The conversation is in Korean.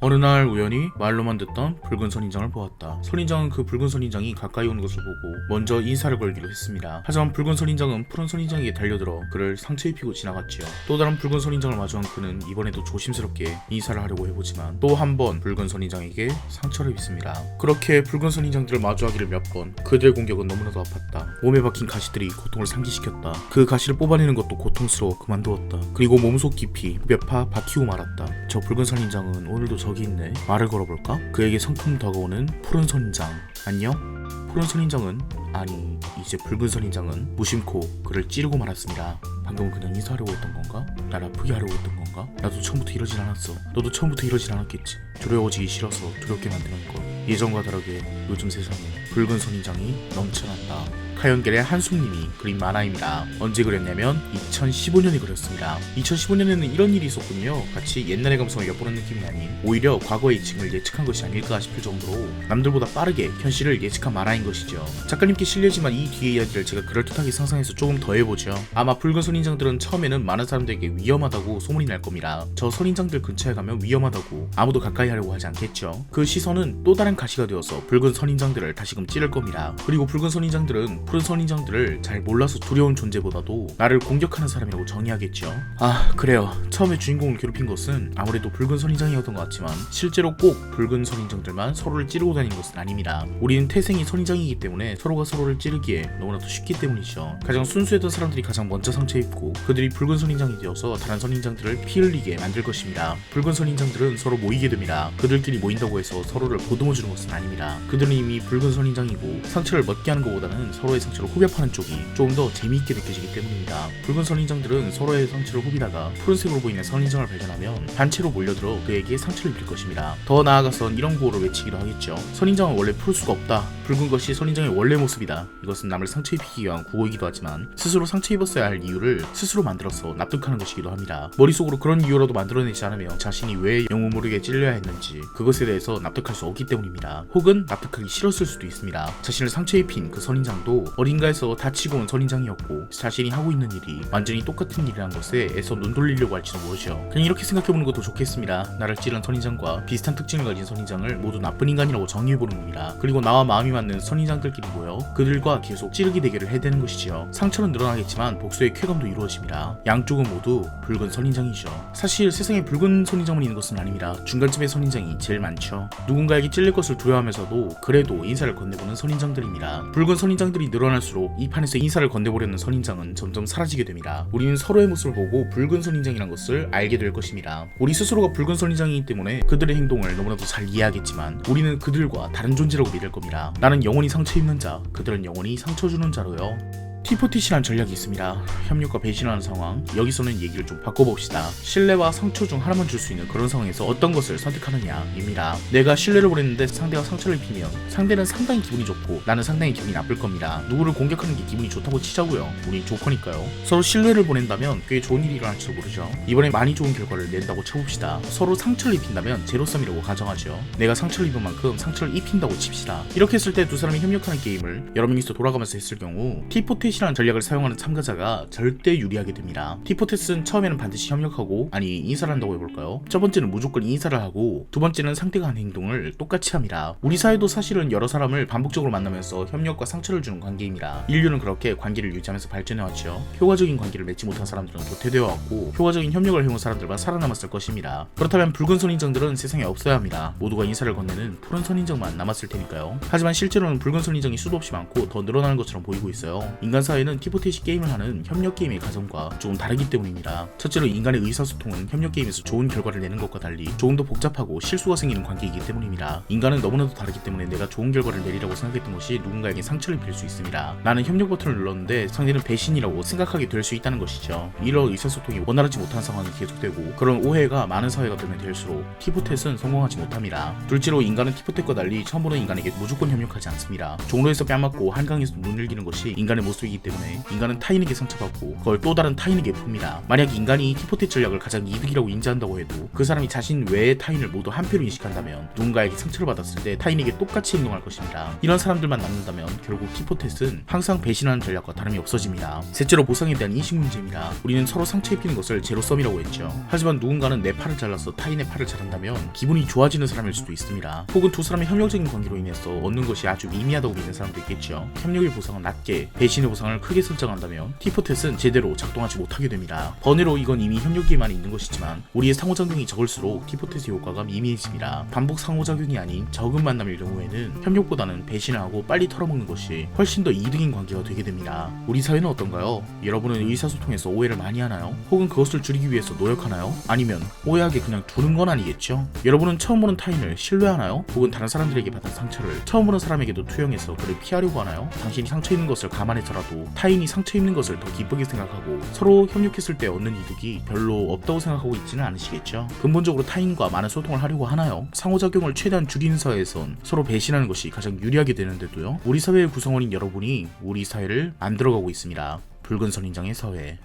어느 날 우연히 말로만 듣던 붉은 선인장을 보았다. 선인장은 그 붉은 선인장이 가까이 오는 것을 보고 먼저 인사를 걸기로 했습니다. 하지만 붉은 선인장은 푸른 선인장에게 달려들어 그를 상처 입히고 지나갔지요. 또 다른 붉은 선인장을 마주한 그는 이번에도 조심스럽게 인사를 하려고 해보지만 또 한 번 붉은 선인장에게 상처를 입습니다. 그렇게 붉은 선인장들을 마주하기를 몇 번, 그들의 공격은 너무나도 아팠다. 몸에 박힌 가시들이 고통을 상기시켰다. 그 가시를 뽑아내는 것도 고통스러워 그만두었다. 그리고 몸속 깊이 몇 파 박히고 말았다. 저 붉은 선인장은 오늘도 저기 있네. 말을 걸어볼까? 그에게 성큼 다가오는 푸른 선인장. 안녕? 푸른 선인장은 아니 이제 붉은 선인장은 무심코 그를 찌르고 말았습니다. 방금은 그냥 인사하려고 했던 건가? 날 아프게 하려고 했던 건가? 나도 처음부터 이러진 않았어. 너도 처음부터 이러진 않았겠지. 두려워지기 싫어서 두렵게 만드는 것. 예전과 다르게 요즘 세상에 붉은 선인장이 넘쳐난다. 카연겔의 한숨님이 그린 만화입니다. 언제 그렸냐면 2015년에 그렸습니다. 2015년에는 이런 일이 있었군요. 같이 옛날의 감성을 엿보는 느낌이 아닌 오히려 과거의 이층을 예측한 것이 아닐까 싶을 정도로 남들보다 빠르게 현실을 예측한 만화인 것이죠. 작가님께 실례지만 이 뒤의 이야기를 제가 그럴듯하게 상상해서 조금 더 해보죠. 아마 붉은 선인장들은 처음에는 많은 사람들에게 위험하다고 소문이 날 겁니다. 저 선인장들 근처에 가면 위험하다고 아무도 가까이 하려고 하지 않겠죠. 그 시선은 또 다른 가시가 되어서 붉은 선인장들을 다시금 찌를 겁니다. 그리고 붉은 선인장들은 푸른 선인장들을 잘 몰라서 두려운 존재보다도 나를 공격하는 사람이라고 정의하겠죠. 아 그래요. 처음에 주인공을 괴롭힌 것은 아무래도 붉은 선인장이었던 것 같지만 실제로 꼭 붉은 선인장들만 서로를 찌르고 다니는 것은 아닙니다. 우리는 태생이 선인장이기 때문에 서로가 서로를 찌르기에 너무나도 쉽기 때문이죠. 가장 순수했던 사람들이 가장 먼저 상처 입고 그들이 붉은 선인장이 되어서 다른 선인장들을 피 흘리게 만들 것입니다. 붉은 선인장들은 서로 모이게 됩니다. 그들끼리 모인다고 해서 서로를 보듬어주는 것은 아닙니다. 그들은 이미 붉은 선인장이고 상처를 멋게 하는 것보다는 서로의 상처를 후벼파는 쪽이 조금 더 재미있게 느껴지기 때문입니다. 붉은 선인장들은 서로의 상처를 후비다가 푸른색으로 보이는 선인장을 발견하면 단체로 몰려들어 그에게 상처를 입힐 것입니다. 더 나아가선 이런 구호를 외치기도 하겠죠. 선인장은 원래 풀 수가 없다. 붉은 것이 선인장의 원래 모습이다. 이것은 남을 상처 입히기 위한 구호이기도 하지만 스스로 상처 입었어야 할 이유를 스스로 만들어서 납득하는 것이기도 합니다. 머릿속으로 그런 이유라도 만들어내지 않으면 자신이 왜 영웅 모르게 찔려야 했는지 그것에 대해서 납득할 수 없기 때문입니다. 혹은 납득하기 싫었을 수도 있습니다. 자신을 상처 입힌 그 선인장도 어딘가에서 다치고 온 선인장이었고 자신이 하고 있는 일이 완전히 똑같은 일이란 것에 애써 눈 돌리려고 할지도 모르죠. 그냥 이렇게 생각해보는 것도 좋겠습니다. 나를 찌른 선인장과 비슷한 특징을 가진 선인장을 모두 나쁜 인간이라고 정의해보는 겁니다. 그리고 나와 마음이 맞는 선인장들끼리 모여 그들과 계속 찌르기 대결을 해대는 것이죠. 상처는 늘어나겠지만 복수의 쾌감도 이루어집니다. 양쪽은 모두 붉은 선인장이죠. 사실 세상에 붉은 선인장만 있는 것은 아닙니다. 중간쯤의 선인장이 제일 많죠. 누군가에게 찔릴 것을 두려워하면서도 그래도 인사를 건네보는 선인장들입니다. 붉은 선인장들이 늘어날수록 이 판에서 인사를 건네보려는 선인장은 점점 사라지게 됩니다. 우리는 서로의 모습을 보고 붉은 선인장이란 것을 알게 될 것입니다. 우리 스스로가 붉은 선인장이기 때문에 그들의 행동을 너무나도 잘 이해하겠지만 우리는 그들과 다른 존재라고 믿을 겁니다. 나는 영원히 상처 입는 자, 그들은 영원히 상처 주는 자로요. T4T라는 전략이 있습니다. 협력과 배신하는 상황. 여기서는 얘기를 좀 바꿔봅시다. 신뢰와 상처 중 하나만 줄 수 있는 그런 상황에서 어떤 것을 선택하느냐입니다. 내가 신뢰를 보냈는데 상대가 상처를 입히면 상대는 상당히 기분이 좋고 나는 상당히 기분이 나쁠 겁니다. 누구를 공격하는 게 기분이 좋다고 치자고요. 우린 조커니까요. 서로 신뢰를 보낸다면 꽤 좋은 일이 일어날지도 모르죠. 이번에 많이 좋은 결과를 낸다고 쳐봅시다. 서로 상처를 입힌다면 제로섬이라고 가정하죠. 내가 상처를 입은 만큼 상처를 입힌다고 칩시다. 이렇게 했을 때 두 사람이 협력하는 게임을 여러 명이서 돌아가면서 했을 경우 T4T 라는 전략을 사용하는 참가자가 절대 유리하게 됩니다. T4텟은 처음에는 반드시 협력하고 아니 인사를 한다고 해볼까요? 첫 번째는 무조건 인사를 하고 두 번째는 상대가 한 행동을 똑같이 합니다. 우리 사회도 사실은 여러 사람을 반복적으로 만나면서 협력과 상처를 주는 관계입니다. 인류는 그렇게 관계를 유지하면서 발전해왔죠. 효과적인 관계를 맺지 못한 사람들은 도태되어 왔고 효과적인 협력을 해온 사람들만 살아남았을 것입니다. 그렇다면 붉은 선인장들은 세상에 없어야 합니다. 모두가 인사를 건네는 푸른 선인장만 남았을 테니까요. 하지만 실제로는 붉은 선인장이 수도 없이 많고 더 늘어나는 것처럼 보이고 있어요. 인간 사회는 T4T 게임을 하는 협력 게임의 가정과 조금 다르기 때문입니다. 첫째로 인간의 의사소통은 협력 게임에서 좋은 결과를 내는 것과 달리 조금 더 복잡하고 실수가 생기는 관계이기 때문입니다. 인간은 너무나도 다르기 때문에 내가 좋은 결과를 내리라고 생각했던 것이 누군가에게 상처를 입힐 수 있습니다. 나는 협력 버튼을 눌렀는데 상대는 배신이라고 생각하게 될 수 있다는 것이죠. 이런 의사소통이 원활하지 못한 상황이 계속되고 그런 오해가 많은 사회가 되면 될수록 T4T는 성공하지 못합니다. 둘째로 인간은 T4T과 달리 처음 보는 인간에게 무조건 협력하지 않습니다. 종로에서 뺨맞고 한강에서 눈을 기는 것이 인간의 모습이기 아니기 때문에 인간은 타인에게 상처받고 그걸 또 다른 타인에게 풉니다. 만약 인간이 티포테 전략을 가장 이득이라고 인지한다고 해도 그 사람이 자신 외의 타인을 모두 한패로 인식한다면 누군가에게 상처를 받았을 때 타인에게 똑같이 행동할 것입니다. 이런 사람들만 남는다면 결국 티포텟은 항상 배신하는 전략과 다름이 없어집니다. 셋째로 보상에 대한 인식 문제입니다. 우리는 서로 상처 입히는 것을 제로섬이라고 했죠. 하지만 누군가는 내 팔을 잘라서 타인의 팔을 자른다면 기분이 좋아지는 사람일 수도 있습니다. 혹은 두 사람의 협력적인 관계로 인해서 얻는 것이 아주 미미하다고 믿는 사람도 있겠죠. 협력의 보상은 낮게, 배신의 보상을 크게 설정한다면 티포텟은 제대로 작동하지 못하게 됩니다. 번외로 이건 이미 협력기에만 있는 것이지만 우리의 상호작용이 적을수록 티포텟의 효과가 미미해집니다. 반복 상호작용이 아닌 적은 만남일 경우에는 협력보다는 배신을 하고 빨리 털어먹는 것이 훨씬 더 이득인 관계가 되게 됩니다. 우리 사회는 어떤가요? 여러분은 의사소통에서 오해를 많이 하나요? 혹은 그것을 줄이기 위해서 노력하나요? 아니면 오해하게 그냥 두는 건 아니겠죠? 여러분은 처음 보는 타인을 신뢰하나요? 혹은 다른 사람들에게 받은 상처를 처음 보는 사람에게도 투영해서 그를 피하려고 하나요? 당신이 상처 입는 것을 감안해서라도 타인이 상처 입는 것을 더 기쁘게 생각하고 서로 협력했을 때 얻는 이득이 별로 없다고 생각하고 있지는 않으시겠죠? 근본적으로 타인과 많은 소통을 하려고 하나요? 상호작용을 최대한 줄이는 사회에선 서로 배신하는 것이 가장 유리하게 되는데도요. 우리 사회의 구성원인 여러분이 우리 사회를 만들어가고 있습니다. 붉은 선인장의 사회.